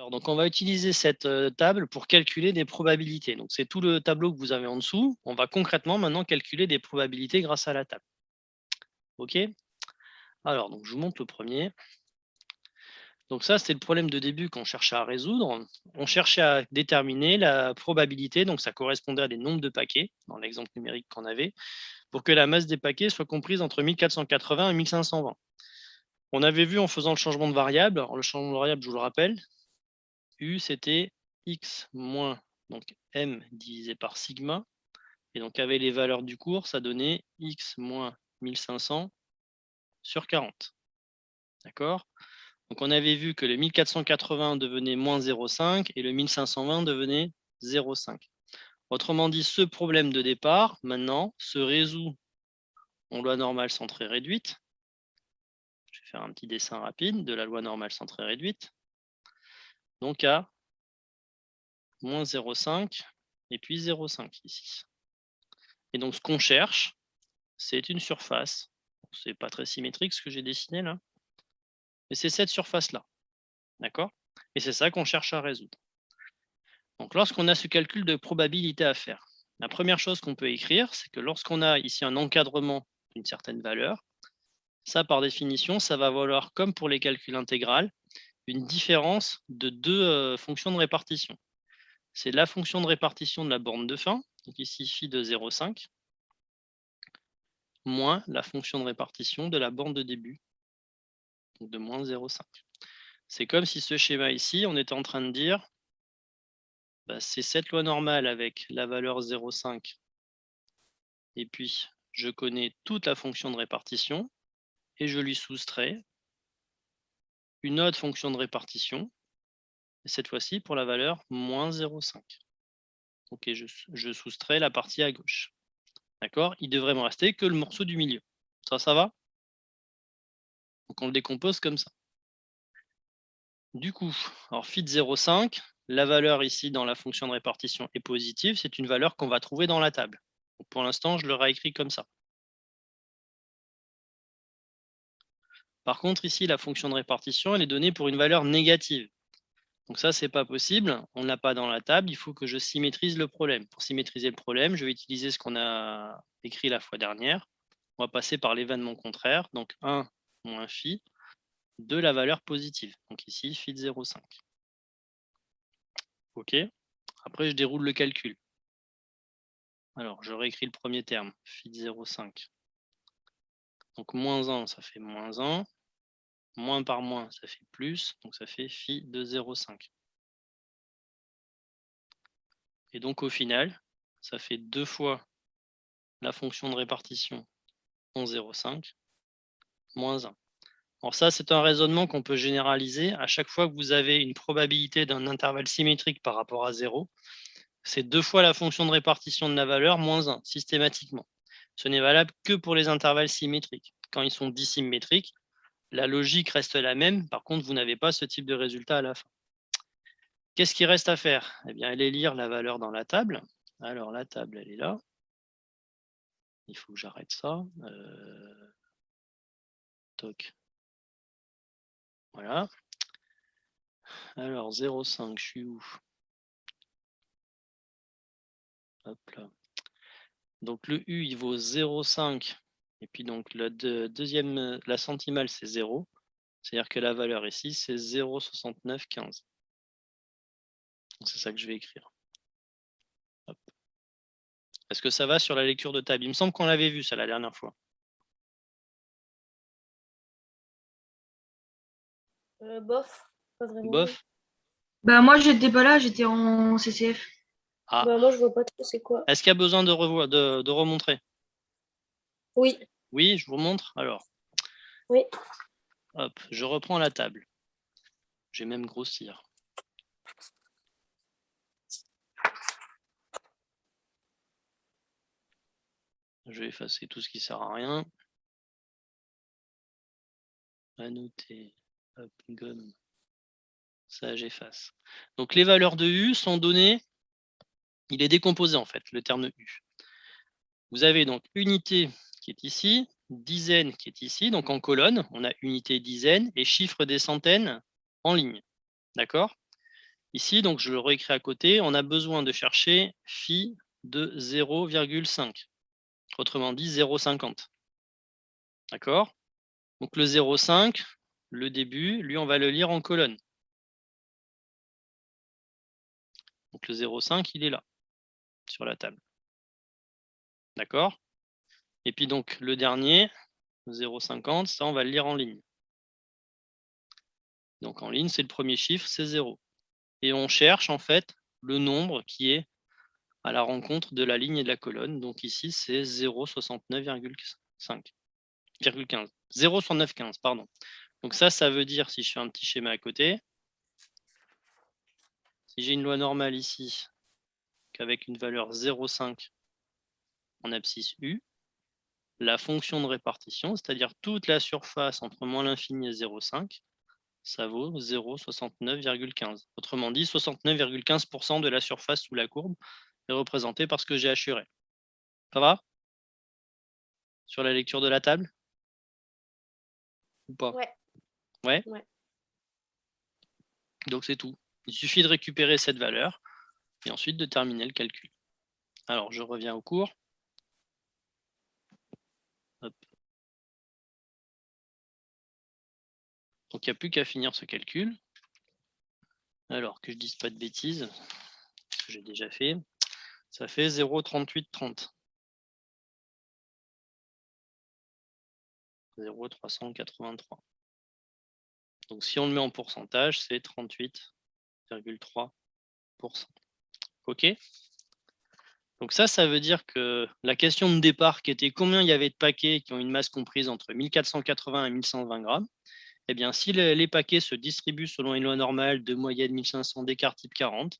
Alors, donc, on va utiliser cette table pour calculer des probabilités. Donc, c'est tout le tableau que vous avez en dessous. On va concrètement maintenant calculer des probabilités grâce à la table. OK? Alors, donc, je vous montre le premier. Donc ça, c'était le problème de début qu'on cherchait à résoudre. On cherchait à déterminer la probabilité, donc ça correspondait à des nombres de paquets, dans l'exemple numérique qu'on avait, pour que la masse des paquets soit comprise entre 1480 et 1520. On avait vu en faisant le changement de variable, alors le changement de variable, je vous le rappelle, U c'était x moins donc m divisé par sigma, et donc avec les valeurs du cours, ça donnait x moins 1500 sur 40. D'accord? Donc on avait vu que le 1480 devenait moins 0,5 et le 1520 devenait 0,5. Autrement dit, ce problème de départ, maintenant, se résout en loi normale centrée réduite. Je vais faire un petit dessin rapide de la loi normale centrée réduite. Donc à moins 0,5 et puis 0,5 ici. Et donc ce qu'on cherche, c'est une surface. C'est pas très symétrique ce que j'ai dessiné là. Mais c'est cette surface-là. D'accord? Et c'est ça qu'on cherche à résoudre. Donc, lorsqu'on a ce calcul de probabilité à faire, la première chose qu'on peut écrire, c'est que lorsqu'on a ici un encadrement d'une certaine valeur, ça, par définition, ça va valoir, comme pour les calculs intégrales, une différence de deux fonctions de répartition. C'est la fonction de répartition de la borne de fin, donc ici phi de 0,5, moins la fonction de répartition de la borne de début, donc de moins 0,5. C'est comme si ce schéma ici, on était en train de dire, c'est cette loi normale avec la valeur 0,5 et puis je connais toute la fonction de répartition et je lui soustrais une autre fonction de répartition, et cette fois-ci pour la valeur moins 0,5. Ok, je soustrais la partie à gauche. D'accord? Il devrait me rester que le morceau du milieu. Ça va? Donc on le décompose comme ça. Du coup, alors phi de 0,5, la valeur ici dans la fonction de répartition est positive, c'est une valeur qu'on va trouver dans la table. Donc pour l'instant, je le réécris comme ça. Par contre, ici, la fonction de répartition, elle est donnée pour une valeur négative. Donc ça, c'est pas possible. On ne l'a pas dans la table. Il faut que je symétrise le problème. Pour symétriser le problème, je vais utiliser ce qu'on a écrit la fois dernière. On va passer par l'événement contraire. Donc 1 moins phi de la valeur positive. Donc ici, phi de 0,5. OK. Après, je déroule le calcul. Alors, je réécris le premier terme, phi de 0,5. Donc moins 1, ça fait moins 1. Moins par moins, ça fait plus. Donc ça fait phi de 0,5. Et donc au final, ça fait 2 fois la fonction de répartition en 0,5 moins 1. Alors ça, c'est un raisonnement qu'on peut généraliser. À chaque fois que vous avez une probabilité d'un intervalle symétrique par rapport à 0, c'est 2 fois la fonction de répartition de la valeur moins 1, systématiquement. Ce n'est valable que pour les intervalles symétriques. Quand ils sont dissymétriques, la logique reste la même. Par contre, vous n'avez pas ce type de résultat à la fin. Qu'est-ce qu'il reste à faire? Eh bien, aller lire la valeur dans la table. Alors, la table, elle est là. Il faut que j'arrête ça. Toc. Voilà. Alors, 0,5, je suis où? Hop là. Donc, le U, il vaut 0,5. Et puis, donc, la centimale, c'est 0. C'est-à-dire que la valeur ici, c'est 0,6915. C'est ça que je vais écrire. Hop. Est-ce que ça va sur la lecture de table? Il me semble qu'on l'avait vu, ça, la dernière fois. Bof, pas vraiment. Bof? Bah moi j'étais pas là, j'étais en CCF. Ah. Bah, moi, je vois pas trop c'est quoi. Est-ce qu'il y a besoin de remontrer? Oui. Oui, je vous montre. Alors, Oui. hop, je reprends la table. Je vais même grossir. Je vais effacer tout ce qui sert à rien. Annoter. Hop, gomme. Ça, j'efface. Donc, les valeurs de U sont données. Il est décomposé, en fait, le terme U. Vous avez donc unité qui est ici, dizaine qui est ici. Donc, en colonne, on a unité, dizaine et chiffre des centaines en ligne. D'accord? Ici, donc je le réécris à côté, on a besoin de chercher phi de 0,5. Autrement dit, 0,50. D'accord? Donc le 0,5, le début, lui, on va le lire en colonne. Donc le 0,5, il est là, sur la table. D'accord? Et puis donc le dernier, 0,50, ça, on va le lire en ligne. Donc en ligne, c'est le premier chiffre, c'est 0. Et on cherche en fait le nombre qui est à la rencontre de la ligne et de la colonne. Donc ici, c'est 0,69,5. 0,6915, pardon. Donc ça veut dire, si je fais un petit schéma à côté, si j'ai une loi normale ici, qu'avec une valeur 0,5 en abscisse U, la fonction de répartition, c'est-à-dire toute la surface entre moins l'infini et 0,5, ça vaut 0,69,15. Autrement dit, 69,15% de la surface sous la courbe est représentée par ce que j'ai assuré. Ça va? Sur la lecture de la table? Ou pas? Ouais. Ouais? Ouais. Donc c'est tout. Il suffit de récupérer cette valeur et ensuite de terminer le calcul. Alors je reviens au cours. Hop. Donc il n'y a plus qu'à finir ce calcul. Alors que je ne dise pas de bêtises, ce que j'ai déjà fait, ça fait 0,3830. 0,383. Donc si on le met en pourcentage, c'est 38,3%. OK? Donc ça veut dire que la question de départ qui était combien il y avait de paquets qui ont une masse comprise entre 1480 et 1120 grammes, eh bien si les paquets se distribuent selon une loi normale de moyenne 1500 d'écart type 40,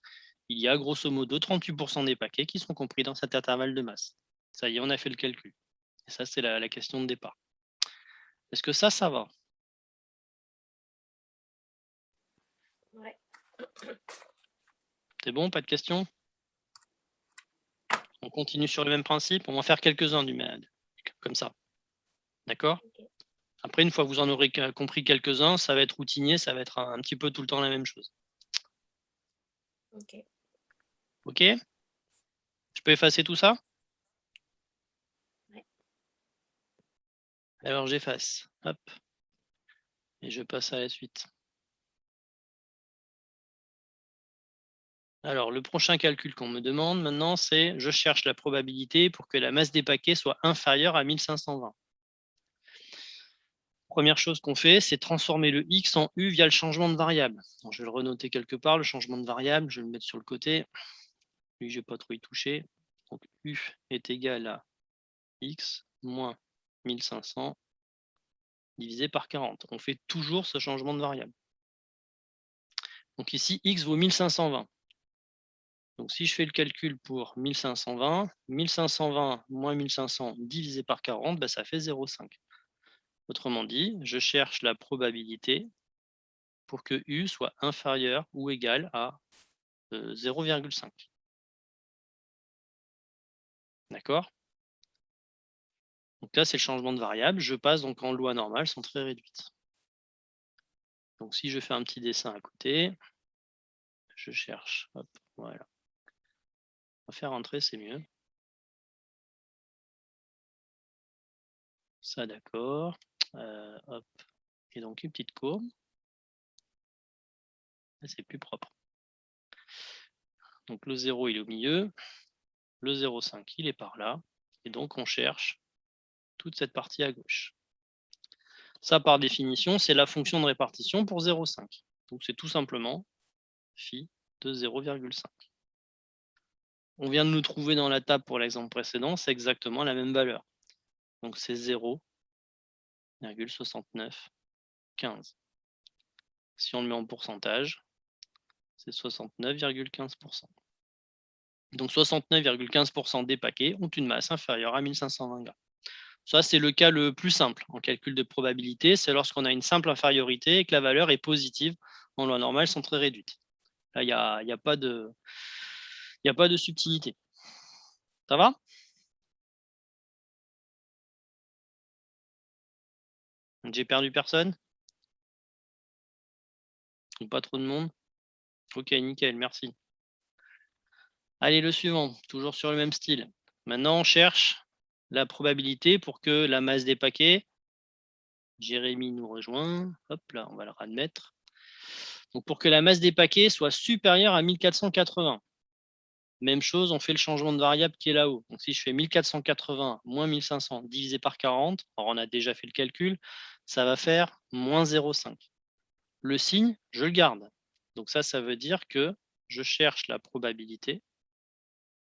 il y a grosso modo 38% des paquets qui sont compris dans cet intervalle de masse. Ça y est, on a fait le calcul. Et ça, c'est la question de départ. Est-ce que ça va? Ouais. C'est bon, pas de questions? On continue sur le même principe, on va en faire quelques-uns du MAD, comme ça. D'accord? Ok. Après, une fois que vous en aurez compris quelques-uns, ça va être routinier, ça va être un petit peu tout le temps la même chose. Ok. OK? Je peux effacer tout ça? Ouais. Alors j'efface. Hop. Et je passe à la suite. Alors, le prochain calcul qu'on me demande maintenant, c'est je cherche la probabilité pour que la masse des paquets soit inférieure à 1520. Première chose qu'on fait, c'est transformer le x en u via le changement de variable. Donc, je vais le renoter quelque part, le changement de variable, je vais le mettre sur le côté. Lui, je n'ai pas trop y toucher. Donc, u est égal à x moins 1500 divisé par 40. On fait toujours ce changement de variable. Donc ici, x vaut 1520. Donc si je fais le calcul pour 1520, 1520 moins 1500 divisé par 40, bah, ça fait 0,5. Autrement dit, je cherche la probabilité pour que U soit inférieur ou égal à 0,5. D'accord? Donc là, c'est le changement de variable. Je passe donc en loi normale, sont très réduites. Donc si je fais un petit dessin à côté, je cherche. Hop, voilà. On va faire entrer, c'est mieux. Ça, d'accord. Hop. Et donc une petite courbe. C'est plus propre. Donc le 0, il est au milieu. Le 0,5, il est par là. Et donc on cherche toute cette partie à gauche. Ça, par définition, c'est la fonction de répartition pour 0,5. Donc c'est tout simplement phi de 0,5. On vient de nous trouver dans la table pour l'exemple précédent, c'est exactement la même valeur. Donc c'est 0,6915. Si on le met en pourcentage, c'est 69,15%. Donc 69,15% des paquets ont une masse inférieure à 1520 grammes. Ça, c'est le cas le plus simple en calcul de probabilité. C'est lorsqu'on a une simple infériorité et que la valeur est positive. En loi normale, sont très réduites. Là, il n'y a pas de subtilité. Ça va? J'ai perdu personne? Ou pas trop de monde? Ok, nickel, merci. Allez, le suivant, toujours sur le même style. Maintenant, on cherche la probabilité pour que la masse des paquets, Jérémy nous rejoint, hop là, on va le admettre. Donc pour que la masse des paquets soit supérieure à 1480. Même chose, on fait le changement de variable qui est là-haut. Donc si je fais 1480 moins 1500 divisé par 40, alors on a déjà fait le calcul, ça va faire moins 0,5. Le signe, je le garde. Donc ça veut dire que je cherche la probabilité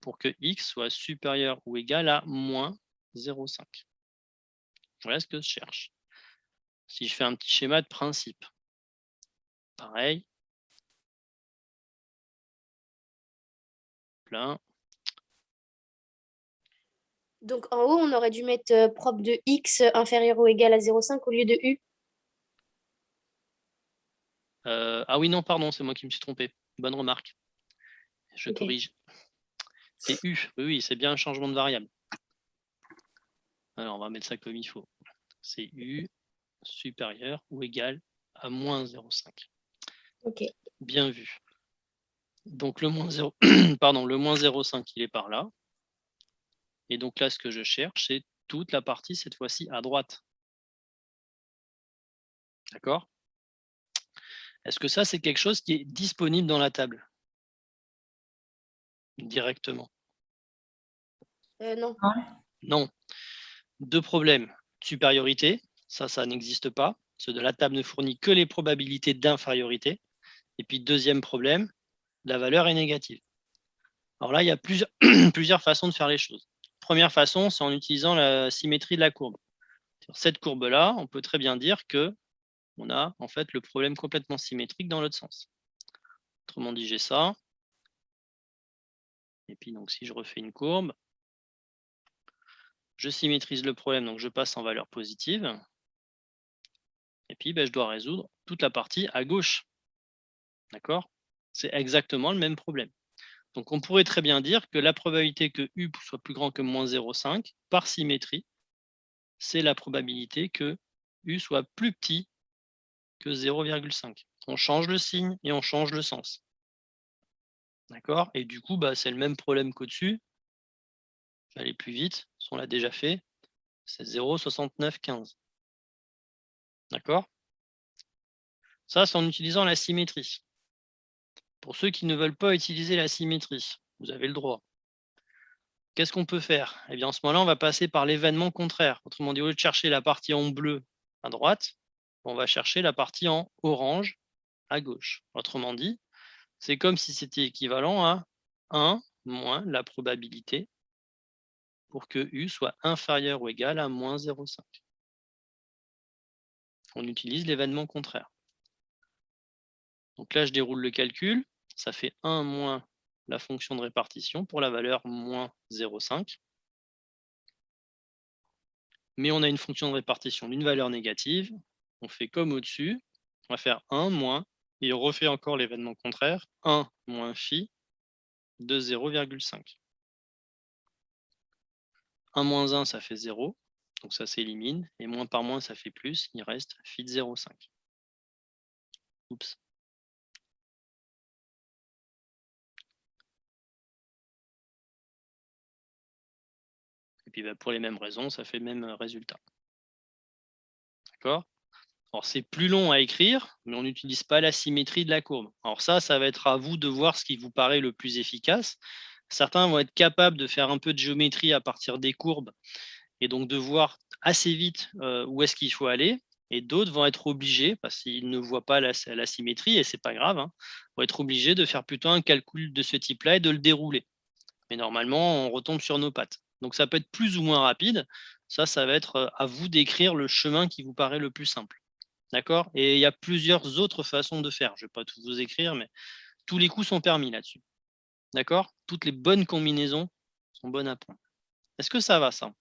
pour que x soit supérieur ou égal à moins 0,5. Voilà ce que je cherche. Si je fais un petit schéma de principe, pareil, plein. Donc en haut, on aurait dû mettre propre de x inférieur ou égal à 0,5 au lieu de u. Ah oui, non, pardon, c'est moi qui me suis trompé. Bonne remarque. Je Ok. corrige. C'est u. Oui, oui, c'est bien un changement de variable. Alors, on va mettre ça comme il faut. C'est u supérieur ou égal à moins 0,5. Ok. Bien vu. Donc le moins 0, pardon, le moins 0,5, il est par là. Et donc là, ce que je cherche, c'est toute la partie, cette fois-ci, à droite. D'accord? Est-ce que ça, c'est quelque chose qui est disponible dans la table? Directement? Non. Non. Deux problèmes. Supériorité, ça n'existe pas. Ceux de la table ne fournit que les probabilités d'infériorité. Et puis, deuxième problème, la valeur est négative. Alors là, il y a plusieurs, plusieurs façons de faire les choses. Première façon, c'est en utilisant la symétrie de la courbe. Sur cette courbe-là, on peut très bien dire que on a en fait le problème complètement symétrique dans l'autre sens. Autrement dit, j'ai ça. Et puis donc si je refais une courbe, je symétrise le problème, donc je passe en valeur positive. Et puis je dois résoudre toute la partie à gauche. D'accord? C'est exactement le même problème. Donc on pourrait très bien dire que la probabilité que U soit plus grand que moins 0,5 par symétrie, c'est la probabilité que U soit plus petit que 0,5. On change le signe et on change le sens. D'accord? Et du coup, c'est le même problème qu'au-dessus. Je vais aller plus vite, on l'a déjà fait. C'est 0,6915. D'accord? Ça, c'est en utilisant la symétrie. Pour ceux qui ne veulent pas utiliser la symétrie, vous avez le droit. Qu'est-ce qu'on peut faire? Eh bien, en ce moment-là, on va passer par l'événement contraire. Autrement dit, au lieu de chercher la partie en bleu à droite, on va chercher la partie en orange à gauche. Autrement dit, c'est comme si c'était équivalent à 1 moins la probabilité pour que U soit inférieur ou égal à moins 0,5. On utilise l'événement contraire. Donc là, je déroule le calcul. Ça fait 1 moins la fonction de répartition pour la valeur moins 0,5. Mais on a une fonction de répartition d'une valeur négative. On fait comme au-dessus. On va faire 1 moins, et on refait encore l'événement contraire. 1 moins phi de 0,5. 1 moins 1, ça fait 0. Donc ça s'élimine. Et moins par moins, ça fait plus. Il reste phi de 0,5. Oups. Et puis pour les mêmes raisons, ça fait le même résultat. D'accord? Alors c'est plus long à écrire, mais on n'utilise pas la symétrie de la courbe. Alors ça va être à vous de voir ce qui vous paraît le plus efficace. Certains vont être capables de faire un peu de géométrie à partir des courbes et donc de voir assez vite où est-ce qu'il faut aller. Et d'autres vont être obligés, parce qu'ils ne voient pas la symétrie, et c'est pas grave, vont être obligés de faire plutôt un calcul de ce type-là et de le dérouler. Mais normalement, on retombe sur nos pattes. Donc ça peut être plus ou moins rapide. Ça va être à vous d'écrire le chemin qui vous paraît le plus simple. D'accord? Et il y a plusieurs autres façons de faire. Je ne vais pas tout vous écrire, mais tous les coups sont permis là-dessus. D'accord? Toutes les bonnes combinaisons sont bonnes à prendre. Est-ce que ça va, ça?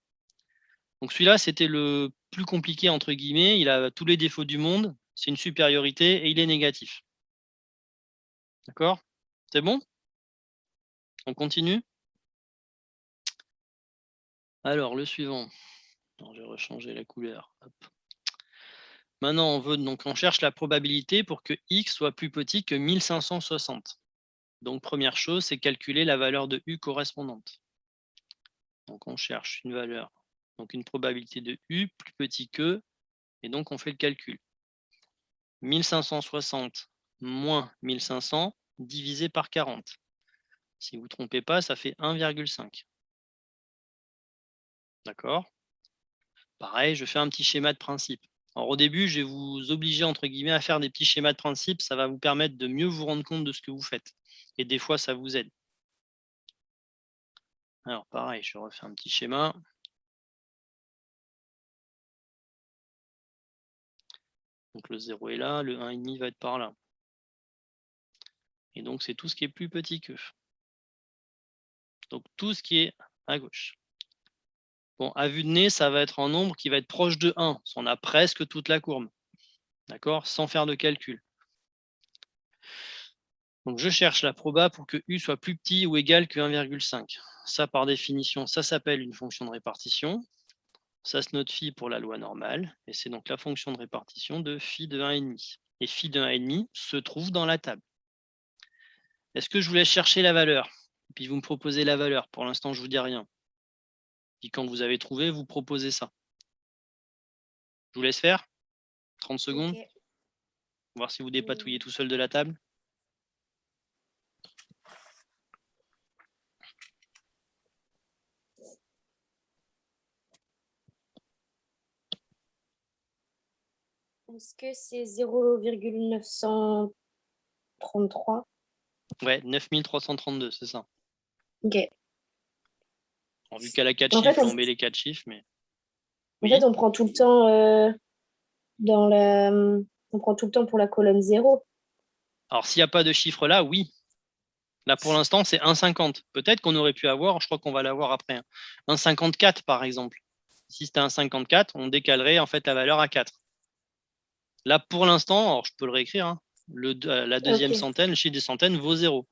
Donc celui-là, c'était le plus compliqué, entre guillemets. Il a tous les défauts du monde. C'est une supériorité et il est négatif. D'accord? C'est bon? On continue? Alors, le suivant. Alors, je vais rechanger la couleur. Hop. Maintenant, on cherche la probabilité pour que x soit plus petit que 1560. Donc, première chose, c'est calculer la valeur de u correspondante. Donc, on cherche une valeur, donc une probabilité de u plus petit que, et donc on fait le calcul. 1560 moins 1500 divisé par 40. Si vous ne vous trompez pas, ça fait 1,5. D'accord? Pareil, je fais un petit schéma de principe. Alors, au début, je vais vous obliger, entre guillemets, à faire des petits schémas de principe. Ça va vous permettre de mieux vous rendre compte de ce que vous faites. Et des fois, ça vous aide. Alors, pareil, je refais un petit schéma. Donc, le 0 est là, le 1,5 va être par là. Et donc, c'est tout ce qui est plus petit que. Donc, tout ce qui est à gauche. Bon, à vue de nez, ça va être un nombre qui va être proche de 1. On a presque toute la courbe. D'accord? Sans faire de calcul. Donc, je cherche la proba pour que u soit plus petit ou égal que 1,5. Ça, par définition, ça s'appelle une fonction de répartition. Ça se note phi pour la loi normale. Et c'est donc la fonction de répartition de phi de 1,5. Et phi de 1,5 se trouve dans la table. Est-ce que je vous laisse chercher la valeur? Et puis vous me proposez la valeur. Pour l'instant, je ne vous dis rien. Puis quand vous avez trouvé, vous proposez ça. Je vous laisse faire 30 secondes. Ok. Voir si vous dépatouillez tout seul de la table. Est-ce que c'est 0,933? Ouais, 9332, c'est ça. Ok. Alors, vu qu'elle a 4 En fait, chiffres, on- on met les 4 chiffres, mais. En Oui. fait, on prend tout le temps on prend tout le temps pour la colonne 0. Alors, s'il n'y a pas de chiffre là, oui. Là, pour l'instant, c'est 1,50. Peut-être qu'on aurait pu avoir, je crois qu'on va l'avoir après, 1,54 par exemple. Si c'était 1,54, on décalerait en fait la valeur à 4. Là, pour l'instant, alors je peux le réécrire, hein, la deuxième Ok. centaine, le chiffre des centaines vaut 0.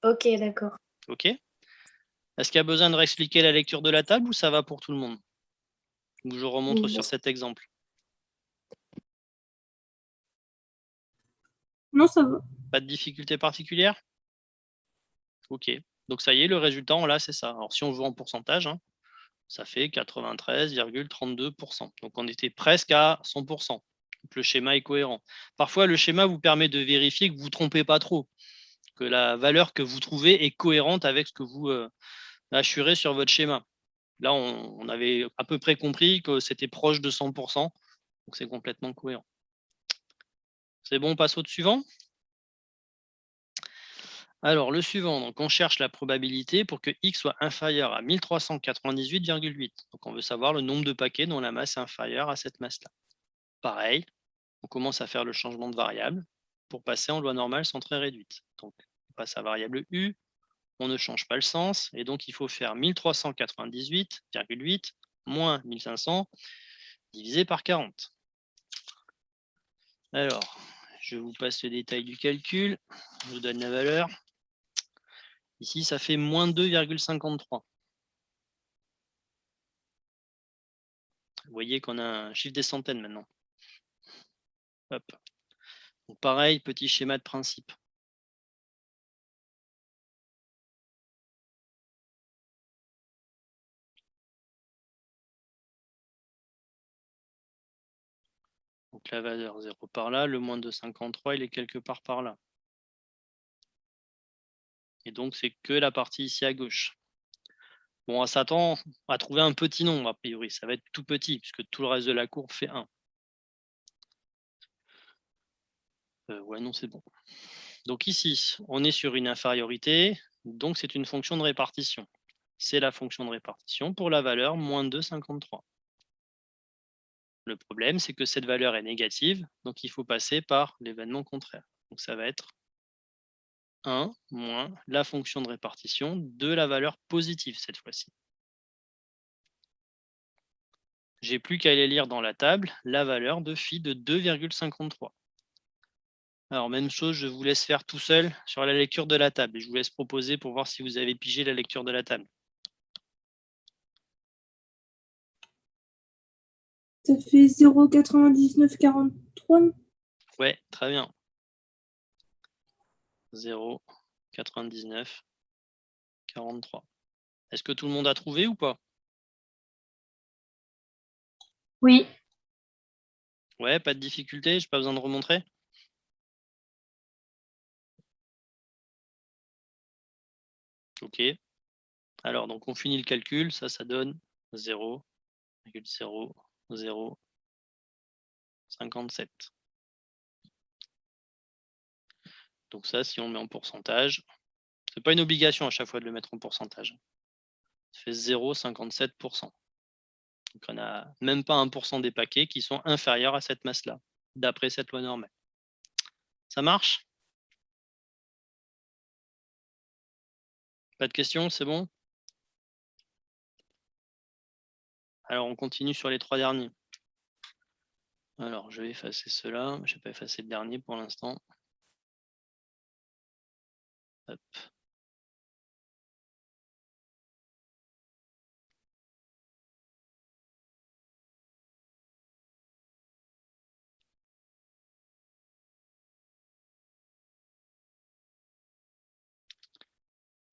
Ok, d'accord. OK? Est-ce qu'il y a besoin de réexpliquer la lecture de la table ou ça va pour tout le monde? Ou je remonte sur cet exemple? Non, ça va. Pas de difficulté particulière? OK. Donc ça y est, le résultat, on l'a, c'est ça. Alors si on joue en pourcentage, hein, ça fait 93,32%. Donc on était presque à 100%. Donc le schéma est cohérent. Parfois, le schéma vous permet de vérifier que vous ne vous trompez pas trop, que la valeur que vous trouvez est cohérente avec ce que vous assurez sur votre schéma. Là, on avait à peu près compris que c'était proche de 100%, donc c'est complètement cohérent. C'est bon, on passe au suivant? Alors, le suivant, donc on cherche la probabilité pour que x soit inférieur à 1398,8. Donc, on veut savoir le nombre de paquets dont la masse est inférieure à cette masse-là. Pareil, on commence à faire le changement de variable pour passer en loi normale centrée réduite. Donc, on passe à variable u, on ne change pas le sens, et donc il faut faire 1398,8 moins 1500 divisé par 40. Alors, je vous passe le détail du calcul, je vous donne la valeur. Ici, ça fait moins 2,53. Vous voyez qu'on a un chiffre des centaines maintenant. Hop. Donc pareil, petit schéma de principe. Donc la valeur 0 par là, le moins de 53, il est quelque part par là. Et donc, c'est que la partie ici à gauche. Bon, on s'attend à trouver un petit nombre, a priori. Ça va être tout petit, puisque tout le reste de la courbe fait 1. Ouais, non, c'est bon. Donc ici, on est sur une infériorité, donc c'est une fonction de répartition. C'est la fonction de répartition pour la valeur moins 2,53. Le problème, c'est que cette valeur est négative, donc il faut passer par l'événement contraire. Donc ça va être 1 moins la fonction de répartition de la valeur positive cette fois-ci. J'ai plus qu'à aller lire dans la table la valeur de phi de 2,53. Alors même chose, je vous laisse faire tout seul sur la lecture de la table et je vous laisse proposer pour voir si vous avez pigé la lecture de la table. Ça fait 0,9943. Ouais, très bien. 0,99, 43. Est-ce que tout le monde a trouvé ou pas? Oui. Ouais, pas de difficulté, j'ai pas besoin de remontrer? Ok. Alors, donc on finit le calcul, ça donne 0,0057. Donc ça, si on met en pourcentage, c'est pas une obligation à chaque fois de le mettre en pourcentage. Ça fait 0,57%. Donc on n'a même pas 1% des paquets qui sont inférieurs à cette masse-là, d'après cette loi normale. Ça marche? Pas de questions, c'est bon? Alors on continue sur les 3 derniers. Alors je vais effacer cela, je n'ai pas effacé le dernier pour l'instant. Hop.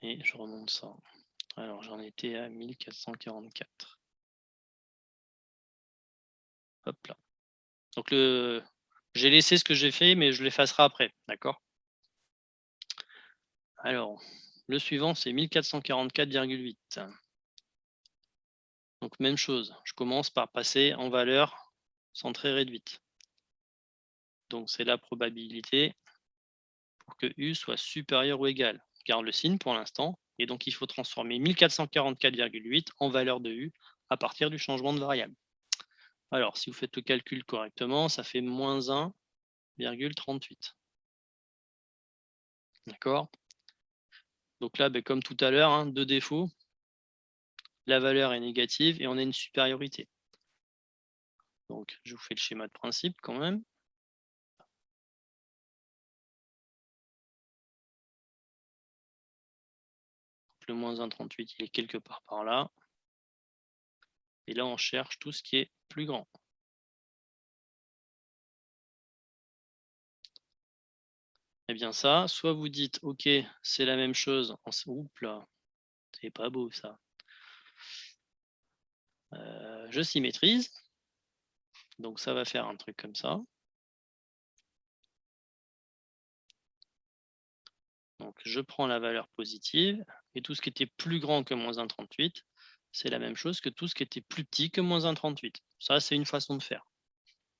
Et je remonte ça. Alors j'en étais à 1444. Hop là. Donc j'ai laissé ce que j'ai fait, mais je l'effacerai après, d'accord? Alors, le suivant, c'est 1444,8. Donc même chose, je commence par passer en valeur centrée réduite. Donc c'est la probabilité pour que U soit supérieur ou égal. On garde le signe pour l'instant, et donc il faut transformer 1444,8 en valeur de U à partir du changement de variable. Alors, si vous faites le calcul correctement, ça fait moins 1,38. D'accord? Donc là, comme tout à l'heure, deux défauts. La valeur est négative et on a une supériorité. Donc, je vous fais le schéma de principe quand même. Le moins 1,38, il est quelque part par là. Et là, on cherche tout ce qui est plus grand. Eh bien ça, soit vous dites, ok, c'est la même chose. Oups là, c'est pas beau ça. Je symétrise. Donc ça va faire un truc comme ça. Donc je prends la valeur positive, et tout ce qui était plus grand que moins 1,38, c'est la même chose que tout ce qui était plus petit que moins 1,38. Ça, c'est une façon de faire.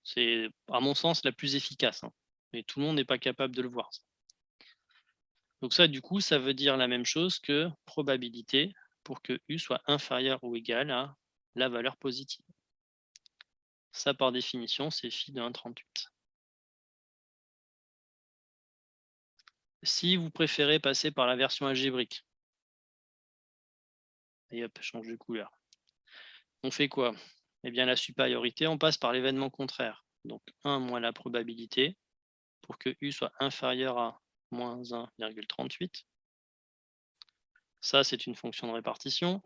C'est, à mon sens, la plus efficace. Mais tout le monde n'est pas capable de le voir. Donc ça, du coup, ça veut dire la même chose que probabilité pour que U soit inférieur ou égal à la valeur positive. Ça, par définition, c'est phi de 1,38. Si vous préférez passer par la version algébrique, et hop, change de couleur, on fait quoi? Eh bien, la supériorité, on passe par l'événement contraire. Donc 1 moins la probabilité pour que U soit inférieur à moins 1,38. Ça, c'est une fonction de répartition.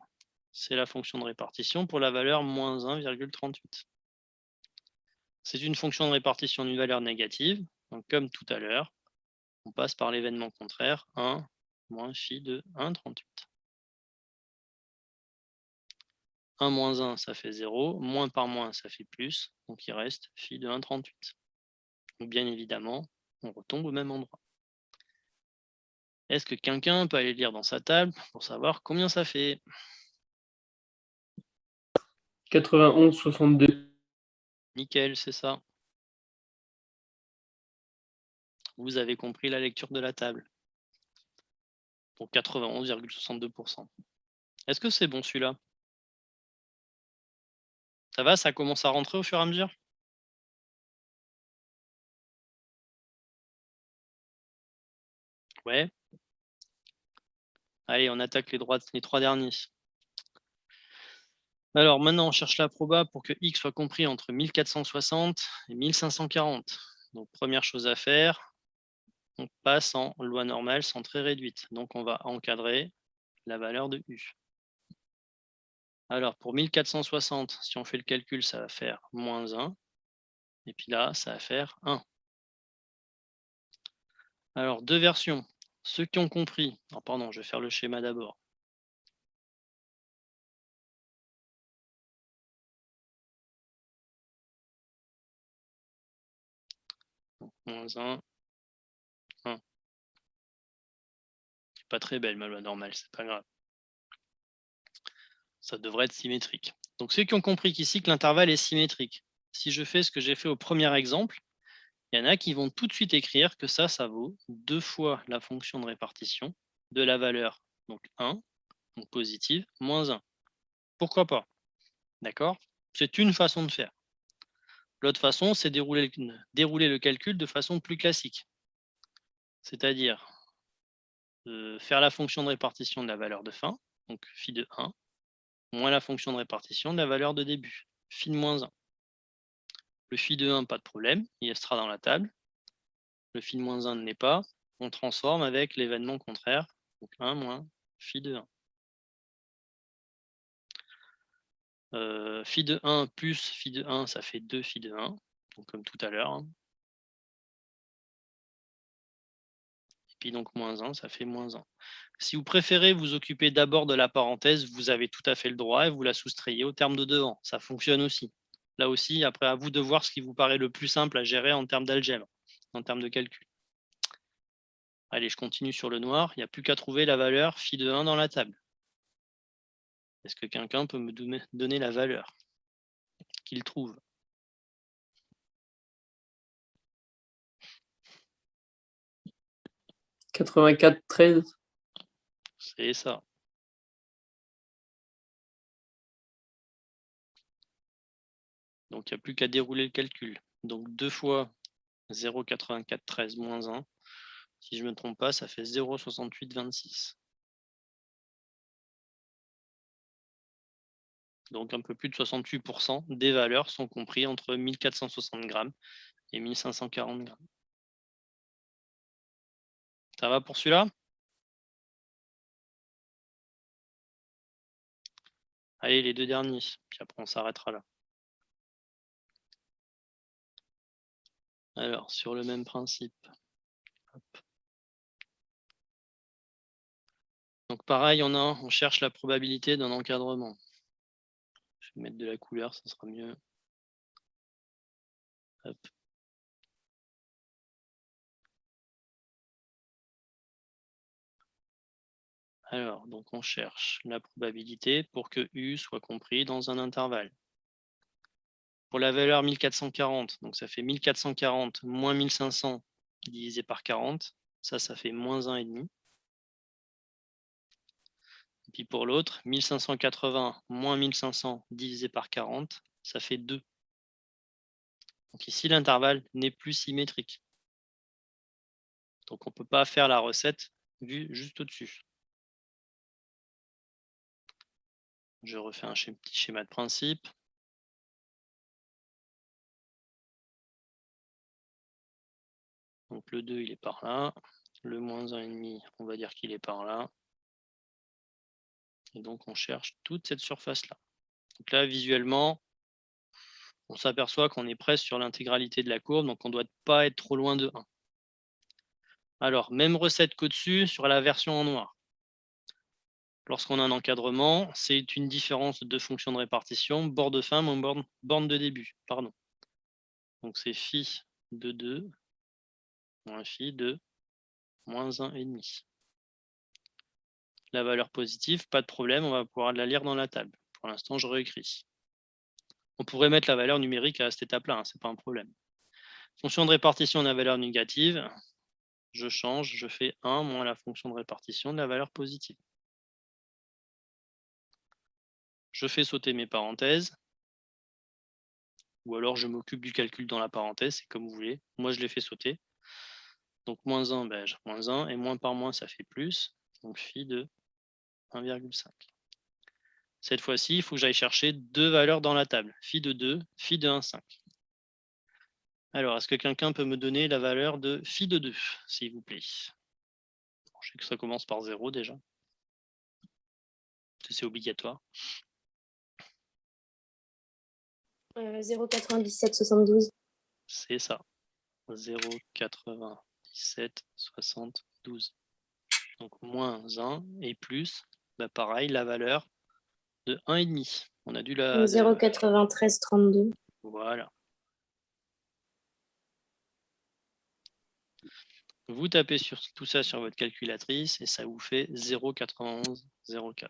C'est la fonction de répartition pour la valeur moins 1,38. C'est une fonction de répartition d'une valeur négative. Donc, comme tout à l'heure, on passe par l'événement contraire, 1 moins phi de 1,38. 1 moins 1, ça fait 0. Moins par moins, ça fait plus. Donc, il reste phi de 1,38. Donc, bien évidemment, on retombe au même endroit. Est-ce que quelqu'un peut aller lire dans sa table pour savoir combien ça fait? 91,62. Nickel, c'est ça. Vous avez compris la lecture de la table. Donc 91,62%. Est-ce que c'est bon celui-là? Ça va, ça commence à rentrer au fur et à mesure? Ouais. Allez, on attaque les 3 derniers. Alors maintenant, on cherche la proba pour que x soit compris entre 1460 et 1540. Donc première chose à faire, on passe en loi normale centrée réduite. Donc on va encadrer la valeur de u. Alors, pour 1460, si on fait le calcul, ça va faire moins 1. Et puis là, ça va faire 1. Alors, deux versions. Ceux qui ont compris. Non, pardon, je vais faire le schéma d'abord. Moins 1, 1. C'est pas très belle ma loi normale, c'est pas grave. Ça devrait être symétrique. Donc ceux qui ont compris qu'ici que l'intervalle est symétrique, si je fais ce que j'ai fait au premier exemple, il y en a qui vont tout de suite écrire que ça vaut 2 fois la fonction de répartition de la valeur, donc 1, donc positive, moins 1. Pourquoi pas? D'accord? C'est une façon de faire. L'autre façon, c'est dérouler le calcul de façon plus classique. C'est-à-dire faire la fonction de répartition de la valeur de fin, donc phi de 1, moins la fonction de répartition de la valeur de début, phi de moins 1. Le phi de 1, pas de problème, il restera dans la table. Le phi de moins 1 ne l'est pas. On transforme avec l'événement contraire, donc 1 moins phi de 1. Phi de 1 plus phi de 1, ça fait 2 phi de 1, donc comme tout à l'heure. Et puis donc moins 1, ça fait moins 1. Si vous préférez vous occuper d'abord de la parenthèse, vous avez tout à fait le droit et vous la soustrayez au terme de devant. Ça fonctionne aussi. Là aussi, après, à vous de voir ce qui vous paraît le plus simple à gérer en termes d'algèbre, en termes de calcul. Allez, je continue sur le noir. Il n'y a plus qu'à trouver la valeur phi de 1 dans la table. Est-ce que quelqu'un peut me donner la valeur qu'il trouve? « 84,13 ». C'est ça. Donc, il n'y a plus qu'à dérouler le calcul. Donc, 2 fois 0,8413 moins 1. Si je ne me trompe pas, ça fait 0,6826. Donc, un peu plus de 68% des valeurs sont compris entre 1460 grammes et 1540 grammes. Ça va pour celui-là? Allez, les deux derniers, puis après on s'arrêtera là. Alors, sur le même principe. Hop. Donc pareil, on cherche la probabilité d'un encadrement. Je vais mettre de la couleur, ça sera mieux. Hop. Alors, donc on cherche la probabilité pour que U soit compris dans un intervalle. Pour la valeur 1440, donc ça fait 1440 moins 1500 divisé par 40. Ça fait moins 1,5. Et puis pour l'autre, 1580 moins 1500 divisé par 40, ça fait 2. Donc ici, l'intervalle n'est plus symétrique. Donc on ne peut pas faire la recette vue juste au-dessus. Je refais un petit schéma de principe. Donc le 2, il est par là. Le moins 1,5, on va dire qu'il est par là. Et donc on cherche toute cette surface-là. Donc là, visuellement, on s'aperçoit qu'on est presque sur l'intégralité de la courbe, donc on ne doit pas être trop loin de 1. Alors, même recette qu'au-dessus sur la version en noir. Lorsqu'on a un encadrement, c'est une différence de fonction de répartition, bord de fin moins borne de début. Pardon. Donc c'est phi de 2 moins phi de moins 1,5. La valeur positive, pas de problème, on va pouvoir la lire dans la table. Pour l'instant, je réécris. On pourrait mettre la valeur numérique à cette étape-là, hein, c'est pas un problème. Fonction de répartition de la valeur négative, je change, je fais 1 moins la fonction de répartition de la valeur positive. Je fais sauter mes parenthèses, ou alors je m'occupe du calcul dans la parenthèse, c'est comme vous voulez. Moi, je les fais sauter. Donc moins 1, ben, j'ai moins 1, et moins par moins, ça fait plus. Donc phi de 1,5. Cette fois-ci, il faut que j'aille chercher deux valeurs dans la table. Phi de 2, phi de 1,5. Alors, est-ce que quelqu'un peut me donner la valeur de phi de 2, s'il vous plaît? Je sais que ça commence par 0 déjà. C'est obligatoire. 0,9772. C'est ça. 0,9772. Donc moins 1 et plus, bah pareil, la valeur de 1,5. On a dû la... 0,9332. Voilà. Vous tapez sur tout ça sur votre calculatrice et ça vous fait 0,9104.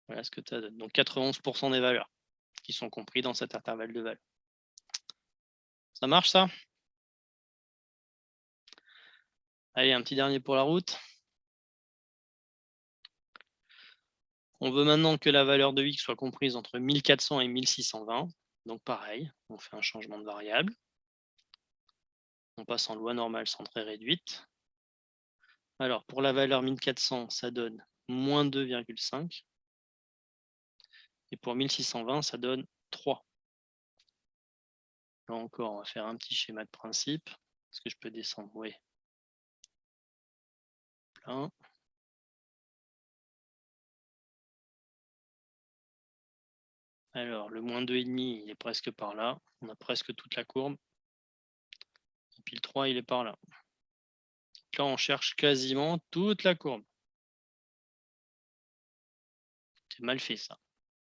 Voilà ce que ça donne. Donc 91% des valeurs qui sont compris dans cet intervalle de valeurs. Ça marche ça? Allez, un petit dernier pour la route. On veut maintenant que la valeur de x soit comprise entre 1400 et 1620. Donc pareil, on fait un changement de variable. On passe en loi normale centrée réduite. Alors pour la valeur 1400, ça donne moins 2,5. Et pour 1620, ça donne 3. Là encore, on va faire un petit schéma de principe. Est-ce que je peux descendre? Oui. Plein. Alors, le moins 2,5, il est presque par là. On a presque toute la courbe. Et puis le 3, il est par là. Donc là, on cherche quasiment toute la courbe. C'est mal fait, ça.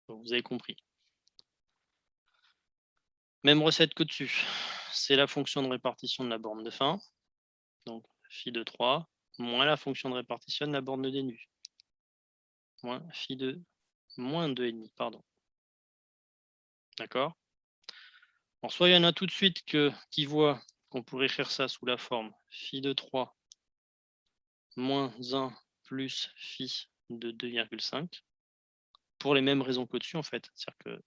Donc, vous avez compris. Même recette qu'au-dessus. C'est la fonction de répartition de la borne de fin. Donc, phi de 3, moins la fonction de répartition de la borne de dénu. Moins phi de moins 2,5, pardon. D'accord? Alors, soit il y en a tout de suite qui voient qu'on pourrait écrire ça sous la forme phi de 3 moins 1 plus phi de 2,5 pour les mêmes raisons qu'au-dessus, en fait. C'est-à-dire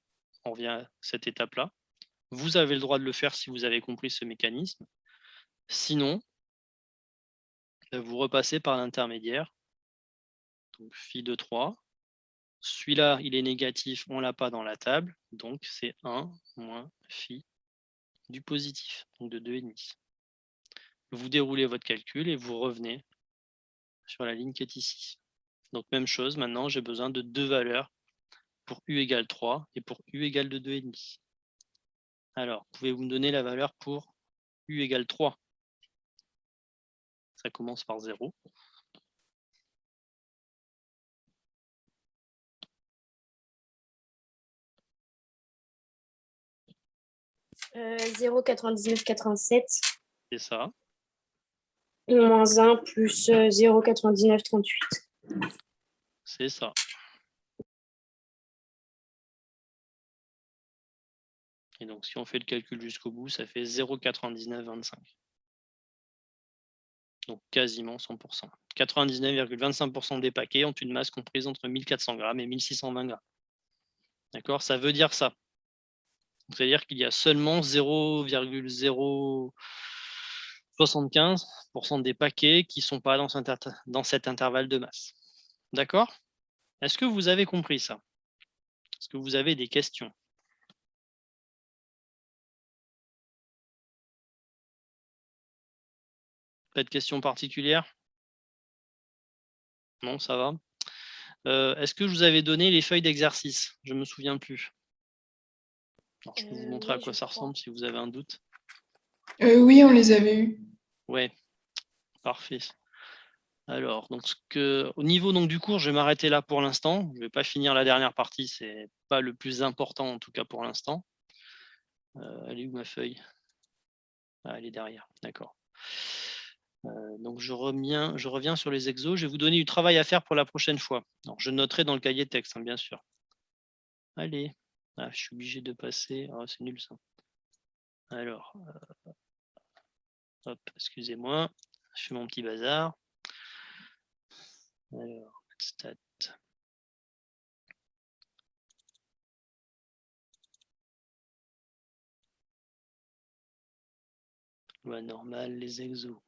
qu'on revient à cette étape-là. Vous avez le droit de le faire si vous avez compris ce mécanisme. Sinon, vous repassez par l'intermédiaire. Donc, phi de 3. Celui-là, il est négatif, on ne l'a pas dans la table. Donc, c'est 1 moins phi du positif, donc de 2,5. Vous déroulez votre calcul et vous revenez sur la ligne qui est ici. Donc, même chose, maintenant, j'ai besoin de deux valeurs pour u égale 3 et pour u égale de 2,5. Alors, pouvez-vous me donner la valeur pour u égale 3? Ça commence par 0. Euh, 0,9987. C'est ça. Moins 1 plus 0,9938. C'est ça. Et donc, si on fait le calcul jusqu'au bout, ça fait 0,9925. Donc, quasiment 100%. 99,25% des paquets ont une masse comprise entre 1400 grammes et 1620 grammes. D'accord? Ça veut dire ça. C'est-à-dire qu'il y a seulement 0,075% des paquets qui ne sont pas dans cet intervalle de masse. D'accord? Est-ce que vous avez compris ça? Est-ce que vous avez des questions? Pas de questions particulières? Non, ça va. Est-ce que je vous avais donné les feuilles d'exercice? Je ne me souviens plus. Alors, je peux vous montrer à Oui, quoi je ça crois. ressemble si vous avez un doute. Oui, on les avait eus. Ouais, parfait. Alors, donc au niveau donc, du cours, je vais m'arrêter là pour l'instant. Je ne vais pas finir la dernière partie, ce n'est pas le plus important en tout cas pour l'instant. Elle est où ma feuille? Ah, elle est derrière, d'accord. Donc je reviens sur les exos. Je vais vous donner du travail à faire pour la prochaine fois. Alors, je noterai dans le cahier de texte, hein, bien sûr. Allez, je suis obligé de passer. Oh, c'est nul ça. Alors, hop, excusez-moi, je fais mon petit bazar. Alors, stat. Loi normale, les exos.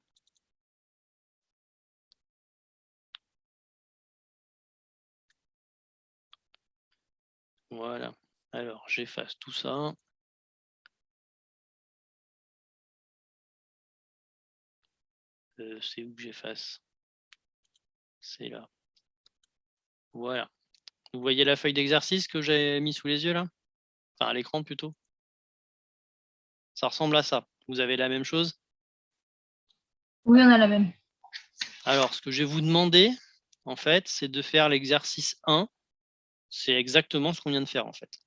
Voilà. Alors, j'efface tout ça. C'est où que j'efface? C'est là. Voilà. Vous voyez la feuille d'exercice que j'ai mis sous les yeux là? Enfin, à l'écran plutôt. Ça ressemble à ça. Vous avez la même chose? Oui, on a la même. Alors, ce que je vais vous demander, en fait, c'est de faire l'exercice 1. C'est exactement ce qu'on vient de faire, en fait.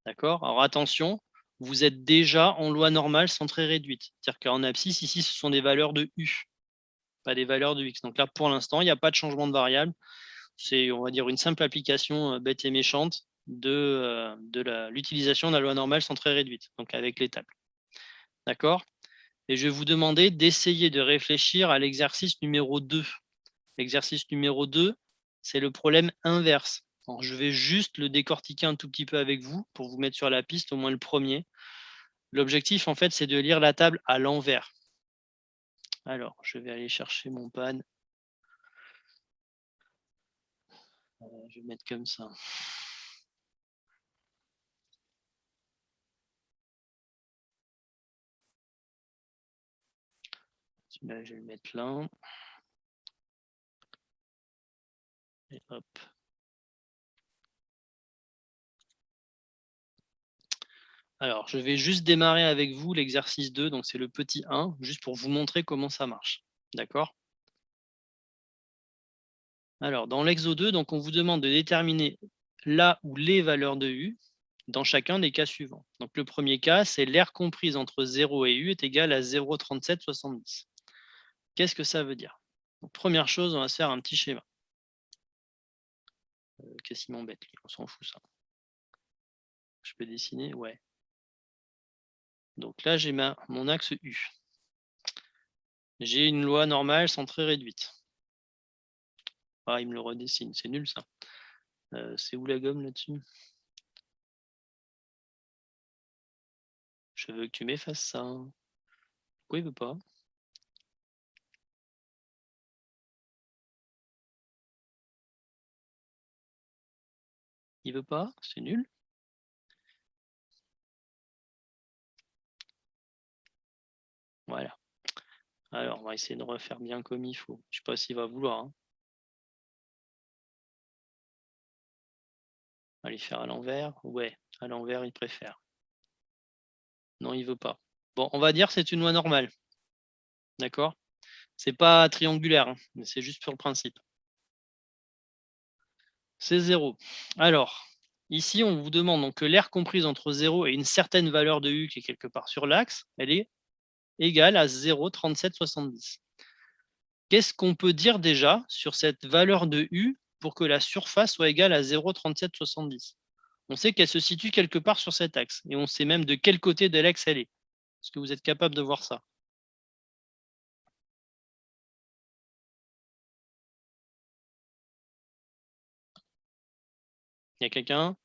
D'accord? Alors, attention, vous êtes déjà en loi normale centrée réduite. C'est-à-dire qu'en abscisse, ici, ce sont des valeurs de U, pas des valeurs de X. Donc là, pour l'instant, il n'y a pas de changement de variable. C'est, on va dire, une simple application bête et méchante de l'utilisation de la loi normale centrée réduite, donc avec les tables. D'accord? Et je vais vous demander d'essayer de réfléchir à l'exercice numéro 2. L'exercice numéro 2, c'est le problème inverse. Alors, je vais juste le décortiquer un tout petit peu avec vous pour vous mettre sur la piste, au moins le premier. L'objectif, en fait, c'est de lire la table à l'envers. Alors, je vais aller chercher mon pad. Je vais mettre comme ça. Celui-là, je vais le mettre là. Et hop. Alors, je vais juste démarrer avec vous l'exercice 2, donc c'est le petit 1, juste pour vous montrer comment ça marche. D'accord? Alors, dans l'exo 2, donc on vous demande de déterminer la ou les valeurs de U dans chacun des cas suivants. Donc, le premier cas, c'est l'aire comprise entre 0 et U est égale à 0,3770. Qu'est-ce que ça veut dire? Donc, première chose, on va se faire un petit schéma. Qu'est-ce qui m'embête? On s'en fout, ça. Je peux dessiner? Ouais. Donc là, j'ai mon axe U. J'ai une loi normale centrée réduite. Ah, il me le redessine, c'est nul ça. C'est où la gomme là-dessus? Je veux que tu m'effaces ça. Pourquoi il veut pas? Il veut pas? C'est nul. Voilà. Alors, on va essayer de refaire bien comme il faut. Je sais pas s'il va vouloir. Hein. Aller faire à l'envers. Ouais, à l'envers, il préfère. Non, il veut pas. Bon, on va dire que c'est une loi normale. D'accord? C'est pas triangulaire, hein, mais c'est juste pour le principe. C'est 0. Alors, ici, on vous demande donc que l'aire comprise entre 0 et une certaine valeur de U qui est quelque part sur l'axe, elle est égale à 0,3770. Qu'est-ce qu'on peut dire déjà sur cette valeur de U pour que la surface soit égale à 0,3770? On sait qu'elle se situe quelque part sur cet axe et on sait même de quel côté de l'axe elle est. Est-ce que vous êtes capable de voir ça? Il y a quelqu'un?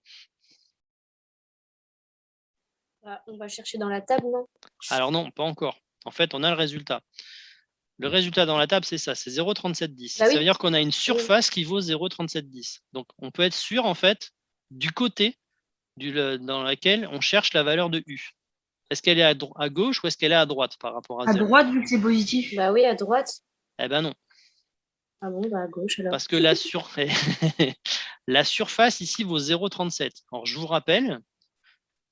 On va chercher dans la table, non? Alors non, pas encore. En fait, on a le résultat. Le résultat dans la table, c'est ça, c'est 0,3710. Bah oui. Ça veut dire qu'on a une surface qui vaut 0,3710. Donc, on peut être sûr, en fait, du côté dans lequel on cherche la valeur de U. Est-ce qu'elle est à gauche ou est-ce qu'elle est à droite par rapport à 0? À droite, vu que c'est positif. Bah oui, à droite. Eh ben non. Ah bon, bah à gauche alors. Parce que la surface ici vaut 0,37. Alors, je vous rappelle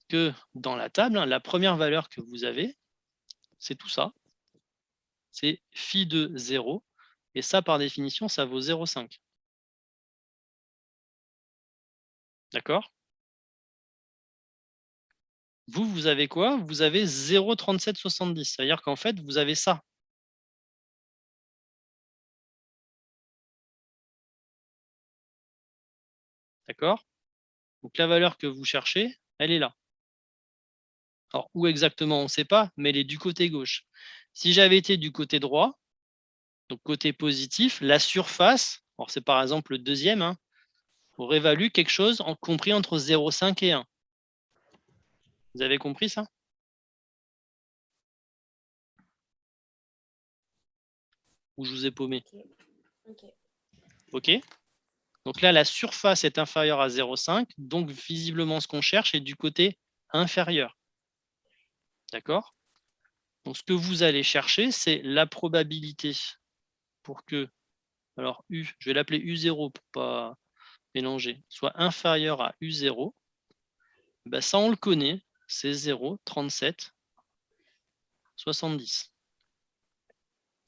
que dans la table, hein, la première valeur que vous avez, c'est tout ça. C'est phi de 0. Et ça, par définition, ça vaut 0,5. D'accord? Vous avez quoi? Vous avez 0,3770. C'est-à-dire qu'en fait, vous avez ça. D'accord? Donc la valeur que vous cherchez, elle est là. Alors, où exactement, on ne sait pas, mais elle est du côté gauche. Si j'avais été du côté droit, donc côté positif, la surface, alors c'est par exemple le deuxième, hein, aurait valu quelque chose compris entre 0,5 et 1. Vous avez compris ça? Ou je vous ai paumé? OK. Donc là, la surface est inférieure à 0,5, donc visiblement, ce qu'on cherche est du côté inférieur. D'accord? Donc, ce que vous allez chercher, c'est la probabilité pour que, alors U, je vais l'appeler U0 pour pas mélangé soit inférieur à U0, ben ça, on le connaît, c'est 0, 37, 70.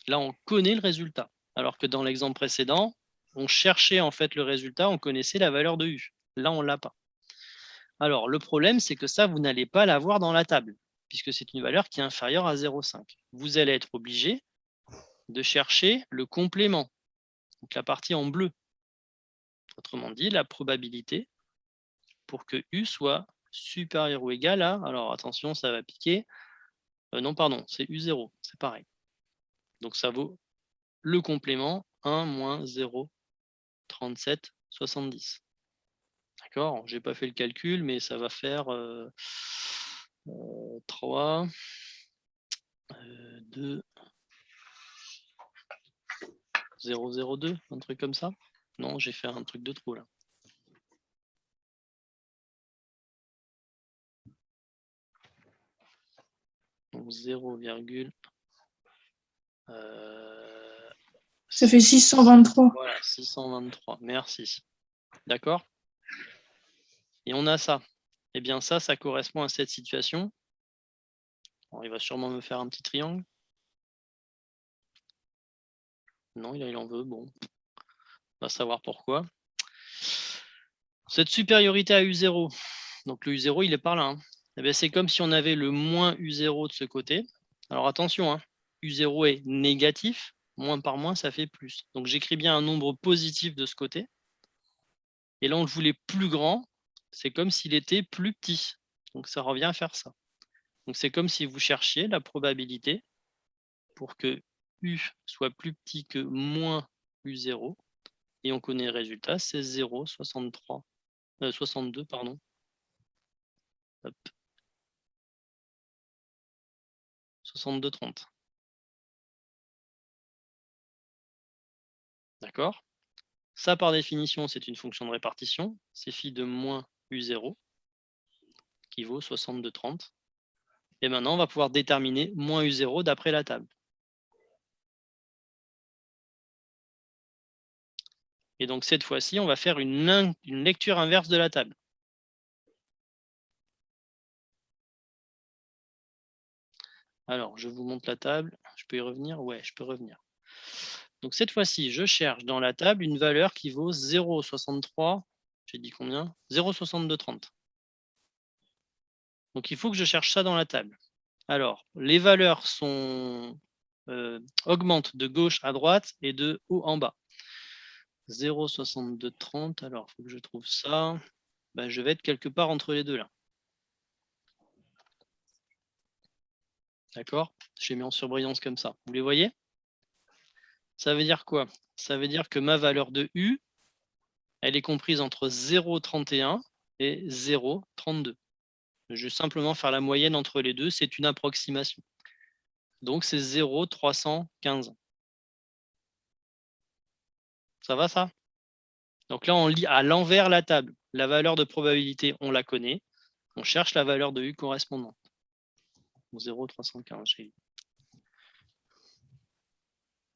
Là, on connaît le résultat. Alors que dans l'exemple précédent, on cherchait en fait le résultat, on connaissait la valeur de U. Là, on ne l'a pas. Alors, le problème, c'est que ça, vous n'allez pas l'avoir dans la table, puisque c'est une valeur qui est inférieure à 0,5. Vous allez être obligé de chercher le complément, donc la partie en bleu. Autrement dit, la probabilité pour que U soit supérieur ou égal à, alors attention, ça va piquer, non, pardon, c'est U0, c'est pareil. Donc ça vaut le complément 1 moins 0,37, 70. D'accord, je n'ai pas fait le calcul, mais ça va faire 3, 2, 0,02, un truc comme ça. Non, j'ai fait un truc de trop là. Donc 0, Ça fait 623. voilà, 623. Merci. D'accord? Et on a ça. Eh bien ça correspond à cette situation. Alors, il va sûrement me faire un petit triangle. Non, il en veut. Bon, on va savoir pourquoi. Cette supériorité à U0, donc le U0, il est par là. Hein. Eh bien, c'est comme si on avait le moins U0 de ce côté. Alors attention, hein, U0 est négatif. Moins par moins, ça fait plus. Donc j'écris bien un nombre positif de ce côté. Et là, on le voulait plus grand. C'est comme s'il était plus petit. Donc ça revient à faire ça. Donc c'est comme si vous cherchiez la probabilité pour que U soit plus petit que moins U0. Et on connaît le résultat, c'est 0,63. 62, pardon. Hop. 62,30. D'accord? Ça, par définition, c'est une fonction de répartition. C'est phi de moins U0 qui vaut 62,30. Et maintenant, on va pouvoir déterminer moins U0 d'après la table. Et donc, cette fois-ci, on va faire une lecture inverse de la table. Alors, je vous montre la table. Je peux y revenir? Ouais, je peux revenir. Donc, cette fois-ci, je cherche dans la table une valeur qui vaut 0,63. J'ai dit combien? 0,6230. Donc, il faut que je cherche ça dans la table. Alors, les valeurs augmentent de gauche à droite et de haut en bas. 0,6230. Alors, il faut que je trouve ça. Ben, je vais être quelque part entre les deux là. D'accord? J'ai mis en surbrillance comme ça. Vous les voyez? Ça veut dire quoi? Ça veut dire que ma valeur de U, elle est comprise entre 0,31 et 0,32. Je vais simplement faire la moyenne entre les deux. C'est une approximation. Donc, c'est 0,315. Ça va, ça? Donc là, on lit à l'envers la table. La valeur de probabilité, on la connaît. On cherche la valeur de U correspondante. 0,315, j'ai dit.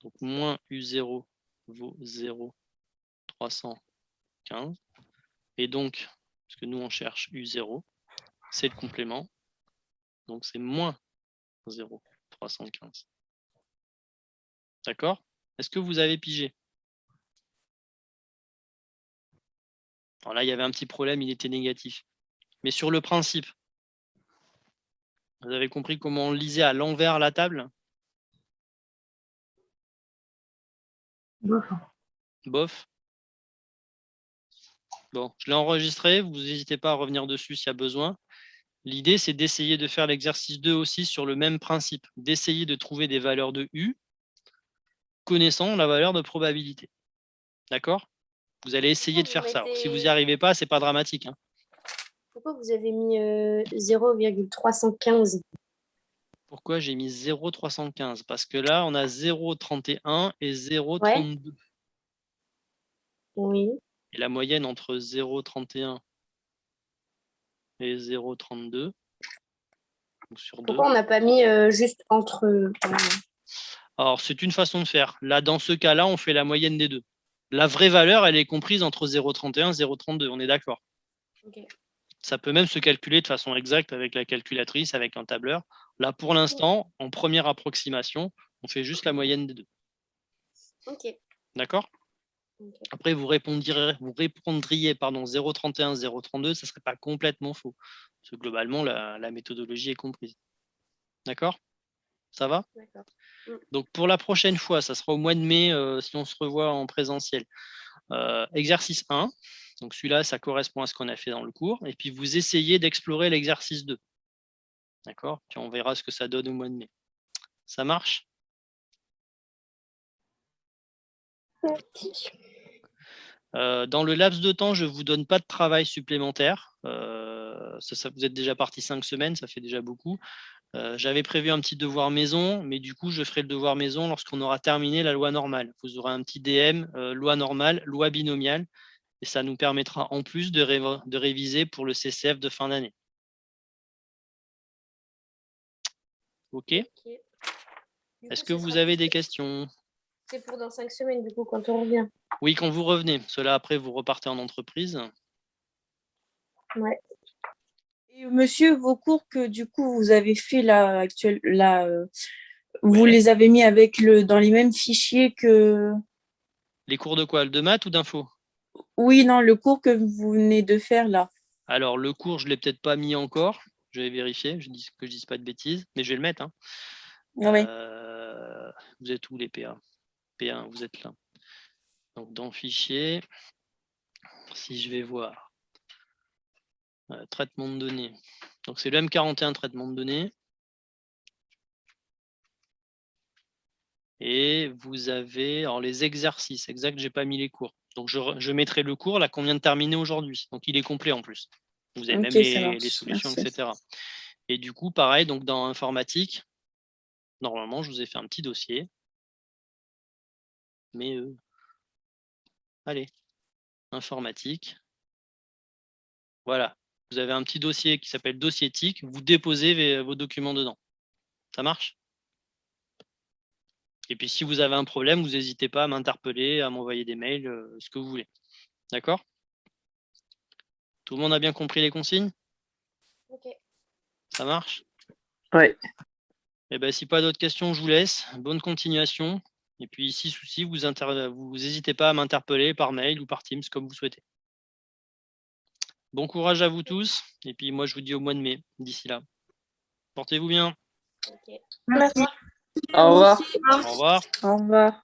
Donc, moins U0 vaut 0,315. Et donc, parce que nous, on cherche U0, c'est le complément. Donc, c'est moins 0,315. D'accord? Est-ce que vous avez pigé? Alors là, il y avait un petit problème, il était négatif. Mais sur le principe, vous avez compris comment on lisait à l'envers la table? Bof. Bon, je l'ai enregistré, vous n'hésitez pas à revenir dessus s'il y a besoin. L'idée, c'est d'essayer de faire l'exercice 2 aussi sur le même principe, d'essayer de trouver des valeurs de U connaissant la valeur de probabilité. D'accord? Vous allez essayer de faire ça. Si vous n'y arrivez pas, ce n'est pas dramatique. Hein. Pourquoi vous avez mis 0,315? Pourquoi j'ai mis 0,315? Parce que là, on a 0,31 et 0,32. Ouais. Oui. Et la moyenne entre 0,31 et 0,32. Sur 2. Pourquoi on n'a pas mis juste entre... Alors, c'est une façon de faire. Là, dans ce cas-là, on fait la moyenne des deux. la vraie valeur, elle est comprise entre 0,31 et 0,32. On est d'accord. Ok. Ça peut même se calculer de façon exacte avec la calculatrice, avec un tableur. Là, pour l'instant, en première approximation, on fait juste la moyenne des deux. Ok. D'accord? Ok. Après, vous répondriez 0,31, 0,32, ça ne serait pas complètement faux. Parce que globalement, la méthodologie est comprise. D'accord? Ça va? D'accord. Donc, pour la prochaine fois, ça sera au mois de mai, si on se revoit en présentiel. Exercice 1. Donc, celui-là, ça correspond à ce qu'on a fait dans le cours. Et puis, vous essayez d'explorer l'exercice 2. D'accord? Puis, on verra ce que ça donne au mois de mai. Ça marche? Dans le laps de temps, je ne vous donne pas de travail supplémentaire. Vous êtes déjà parti 5 semaines, ça fait déjà beaucoup. J'avais prévu un petit devoir maison, mais du coup, je ferai le devoir maison lorsqu'on aura terminé la loi normale. Vous aurez un petit DM, loi normale, loi binomiale, et ça nous permettra en plus de réviser pour le CCF de fin d'année. OK? Ok. Est-ce que vous avez des questions? C'est pour dans 5 semaines, du coup, quand on revient. Oui, quand vous revenez. Cela, après, vous repartez en entreprise. Ouais. Et monsieur, vos cours que du coup vous avez fait là, vous Ouais. les avez mis avec dans les mêmes fichiers que. Les cours de quoi? De maths ou d'info? Oui, non, le cours que vous venez de faire là. Alors, le cours, je ne l'ai peut-être pas mis encore. Je vais vérifier, que je ne dise pas de bêtises, mais je vais le mettre. Hein. Oui. Vous êtes où les PA? P1, vous êtes là. Donc, dans Fichier, si je vais voir, traitement de données. Donc, c'est le M41 traitement de données. Et vous avez alors, les exercices. Exact, je n'ai pas mis les cours. Donc, je mettrai le cours là qu'on vient de terminer aujourd'hui. Donc, il est complet en plus. Vous avez Ok, même ça marche. les solutions, Merci. etc. Et du coup, pareil, donc dans informatique, normalement, je vous ai fait un petit dossier. Mais allez, informatique. Voilà. Vous avez un petit dossier qui s'appelle dossier TIC. Vous déposez vos documents dedans. Ça marche? Et puis, si vous avez un problème, vous n'hésitez pas à m'interpeller, à m'envoyer des mails, ce que vous voulez. D'accord? Tout le monde a bien compris les consignes? Ok. Ça marche? Ouais. Eh bien, si pas d'autres questions, je vous laisse. Bonne continuation. Et puis, si souci, vous n'hésitez pas à m'interpeller par mail ou par Teams, comme vous souhaitez. Bon courage à vous tous. Et puis, moi, je vous dis au mois de mai, d'ici là. Portez-vous bien. Ok. Merci. Au revoir. Au revoir. Au revoir.